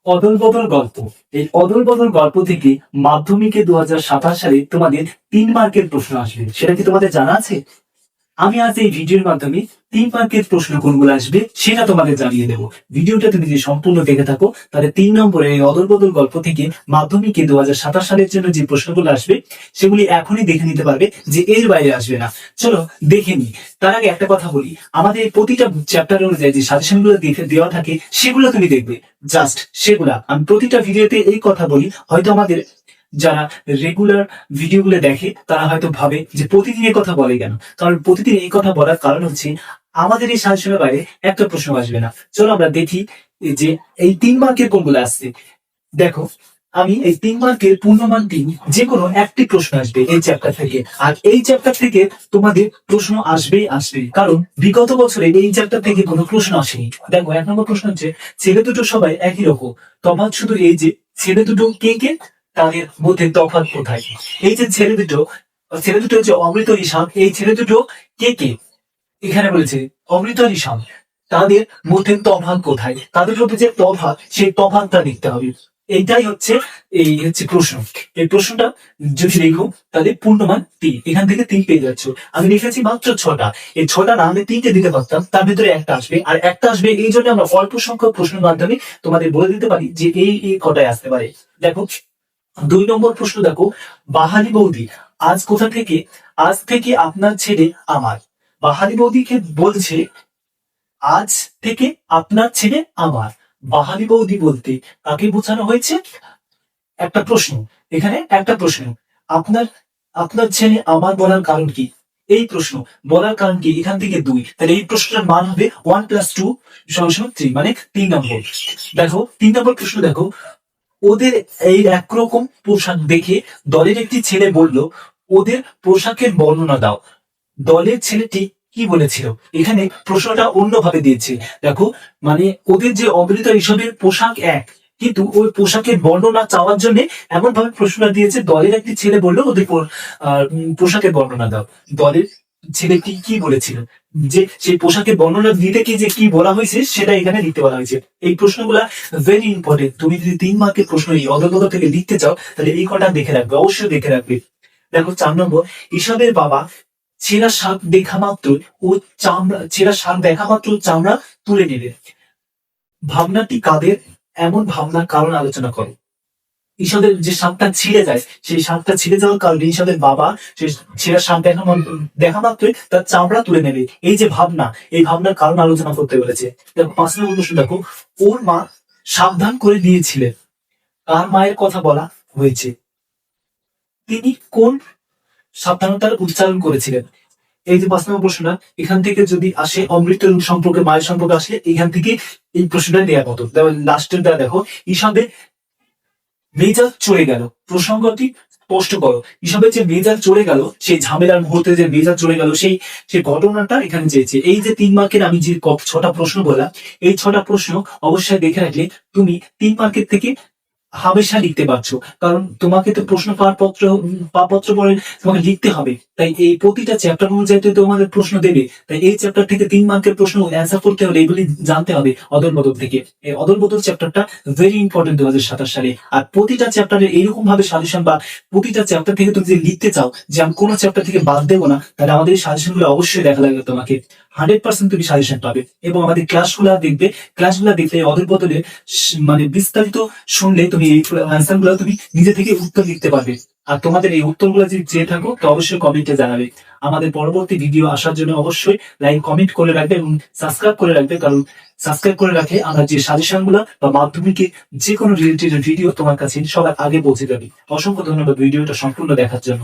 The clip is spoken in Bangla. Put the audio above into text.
অদল বদল গল্প। এই অদল বদল গল্প থেকে মাধ্যমিকে 2027 সালে তোমাদের 3 মার্কের প্রশ্ন আসবে, সেটা কি তোমাদের জানা আছে? আমি আজ এই ভিডিওর মাধ্যমে 3 মার্কের প্রশ্ন কোনগুলো আসবে সেটা তোমাদের জানিয়ে দেবো। ভিডিওটা তুমি যদি সম্পূর্ণ দেখে থাকো তাহলে 3 নম্বরে এই অদল বদল গল্প থেকে মাধ্যমিকে 2027 সালের জন্য যে প্রশ্নগুলো আসবে সেগুলি এখনই দেখে নিতে পারবে, যে এর বাইরে আসবে না। চলো দেখে নি। তার আগে একটা কথা বলি, আমাদের প্রতিটা চ্যাপ্টার অনুযায়ী যে সাজেশনগুলো দেওয়া থাকে সেগুলো তুমি দেখবে। জাস্ট সেগুলা আমি প্রতিটা ভিডিওতে এই কথা বলি, হয়তো আমাদের যারা রেগুলার ভিডিওগুলো দেখে তারা হয়তো ভাবে যে প্রতিদিন এই কথা বলে কেন। কারণ প্রতিদিন এই কথা বলার কারণ হচ্ছে আমাদের এই সাজেশনের বাইরে একটা প্রশ্ন আসবে না। চলো আমরা দেখি যে এই 3 মার্কের কোনগুলো আসছে। দেখো, আমি এই 3 মার্কের পূর্ণমান 3 যে কোনো একটি প্রশ্ন আসবে এই চ্যাপ্টার থেকে। আর এই চ্যাপ্টার থেকে তোমাদের প্রশ্ন আসবেই আসবে, কারণ বিগত বছরে এই চ্যাপ্টার থেকে কোনো প্রশ্ন আসেনি। দেখো, 1 নম্বর প্রশ্ন হচ্ছে ছেলে দুটো সবাই একই রকম, তফাৎ শুধু এই যে ছেলে দুটো কে কে, তাদের মধ্যে তফাৎ কোথায়? এই যে ছেলে দুটো হচ্ছে অমৃত নিশাম, এই ছেলে দুটো কে কে? এখানে বলেছে অমৃত নিশাম, তাদের মধ্যে তফাৎ কোথায়? তাদের মধ্যে যে তফাৎ, সেই তফাৎটা দেখতে হবে। এইটাই হচ্ছে প্রশ্ন। এই প্রশ্নটা যদি লিখো তাহলে পূর্ণমান 3, এখান থেকে 3 পেয়ে যাচ্ছ। আমি লিখেছি মাত্র 6টা। এই 6টা না আমি 3টে দিতে পারতাম, তার ভিতরে একটা আসবে। আর একটা আসবে এই জন্য আমরা অল্প সংখ্যক প্রশ্নের মাধ্যমে তোমাদের বলে দিতে পারি যে এই কটায় আসতে পারে। দেখো, 2 নম্বর প্রশ্ন দেখো, বাহালি বৌদি আজ কোথা থেকে? আজ থেকে আপনার ছেলে আমার। বাহালি বৌদিকে বলছে আজ থেকে আপনার ছেলে আমার। বাহালি বৌদি বলতে কাকে বোঝানো হয়েছে? একটা প্রশ্ন, এখানে একটা প্রশ্ন। আপনার আপনার ছেলে আমার বলার কারণ কি? এই প্রশ্ন বলার কারণ কি? এখান থেকে 2, তাহলে এই প্রশ্নটার মান হবে 1 + 2 = 3, মানে 3 নম্বর। দেখো, 3 নম্বর প্রশ্ন দেখো, ওদের এই একরকম পোশাক দেখে দলের একটি ছেলে বলল, ওদের পোশাকের বর্ণনা দাও। দলের ছেলেটি কি বলেছিল? এখানে প্রশ্নটা অন্যভাবে দিয়েছে। দেখো, মানে ওদের যে অমৃতা ঋষভের পোশাক এক, কিন্তু ওই পোশাকের বর্ণনা চাওয়ার জন্য এমন ভাবে প্রশ্নটা দিয়েছে, দলের একটি ছেলে বললো ওদের পোশাকের বর্ণনা দাও। দলের ছেলেটি কি বলেছিল, যে সেই পোশাকের বর্ণনা দিতে কি যে কি বলা হয়েছে সেটা এখানে লিখতে বলা হয়েছে। এই প্রশ্নগুলা ভেরি ইম্পর্টেন্ট। তুমি যদি 3 মার্কের প্রশ্ন এই অদলবদল থেকে লিখতে চাও তাহলে এই কটা দেখে রাখবে, অবশ্যই দেখে রাখবে। দেখো, 4 নম্বর, ঈশাদের বাবা ছেঁড়া শাক দেখা মাত্র চামড়া তুলে নেবে। ভাবনাটি কাদের? এমন ভাবনার কারণ আলোচনা করো। ঈশাদের যে শাকটা ছিঁড়ে যায়, সেই শাকটা ছিঁড়ে যাওয়ার কারণে ঈশাদের বাবা সেই ছেঁড়া শাক দেখা মাত্রই তার চামড়া তুলে নেবে। এই যে ভাবনা, এই ভাবনার কারণ আলোচনা করতে বলেছে। দেখো, 5 নম্বর প্রশ্ন দেখো, ওর মা সাবধান করে দিয়েছিলেন। কার মায়ের কথা বলা হয়েছে? তিনি কোন সাবধানতার উচ্চারণ করেছিলেন? এই যে 5 নম্বর প্রশ্নটা, এখান থেকে যদি আসে অমৃত সম্পর্কে, মায়ের সম্পর্কে আসলে এখান থেকে এই প্রশ্নটা দেওয়ার মতো। লাস্টের দ্বারা দেখো, ঈশাদের মেজাজ চড়ে গেল, প্রসঙ্গটি স্পষ্ট করো। ঈশাদের যে মেজাজ চড়ে গেল, সেই ঝামেলার মুহূর্তে যে মেজাজ চড়ে গেল, সেই ঘটনাটা এখানে চেয়েছে। এই যে 3 মার্কের আমি যে 6টা প্রশ্ন বললাম, এই 6টা প্রশ্ন অবশ্যই দেখে রাখলে তুমি 3 মার্কের থেকে হামেশা লিখতে পারছো। কারণ তোমাকে তো প্রশ্ন পাওয়ার পত্র পরে তোমাকে লিখতে হবে, তাই এই প্রতিটা চ্যাপ্টার অনুযায়ী তো তোমাদের প্রশ্ন দেবে। তাই এই চ্যাপ্টার থেকে 3 মার্কের প্রশ্ন অ্যান্সার করতে হলে এগুলি জানতে হবে অদল বদল থেকে। এই অদল বদল চ্যাপ্টারটা ভেরি ইম্পর্টেন্ট 2027 সালে। আর প্রতিটা চ্যাপ্টারের এইরকম ভাবে সাজেশন, বা প্রতিটা চ্যাপ্টার থেকে তুমি যদি লিখতে চাও যে আমি কোনো চ্যাপ্টার থেকে বাদ দেবো না, তাহলে আমাদের এই সাজেশন গুলো অবশ্যই দেখা লাগবে। তোমাকে 100% তুমি সাজেশন পাবে। এবং আমাদের ক্লাসগুলো দেখবে, ক্লাসগুলো দেখলে অদল বদলে মানে বিস্তারিত শুনলে তুমি এই অ্যান্সার গুলো তুমি নিজে থেকে উত্তর লিখতে পারবে। আর তোমাদের এই উত্তরগুলো যদি চেয়ে থাকো তো অবশ্যই কমেন্টে জানাবে। আমাদের পরবর্তী ভিডিও আসার জন্য অবশ্যই লাইক কমেন্ট করে রাখবে এবং সাবস্ক্রাইব করে রাখবে, কারণ সাবস্ক্রাইব করে রাখলে আমরা যে সাজেশন গুলো বা মাধ্যমিকে যে কোনো রিলেটেড ভিডিও তোমার কাছে সবার আগে পৌঁছে যাবে। অসংখ্য ধন্যবাদ ভিডিওটা সম্পূর্ণ দেখার জন্য।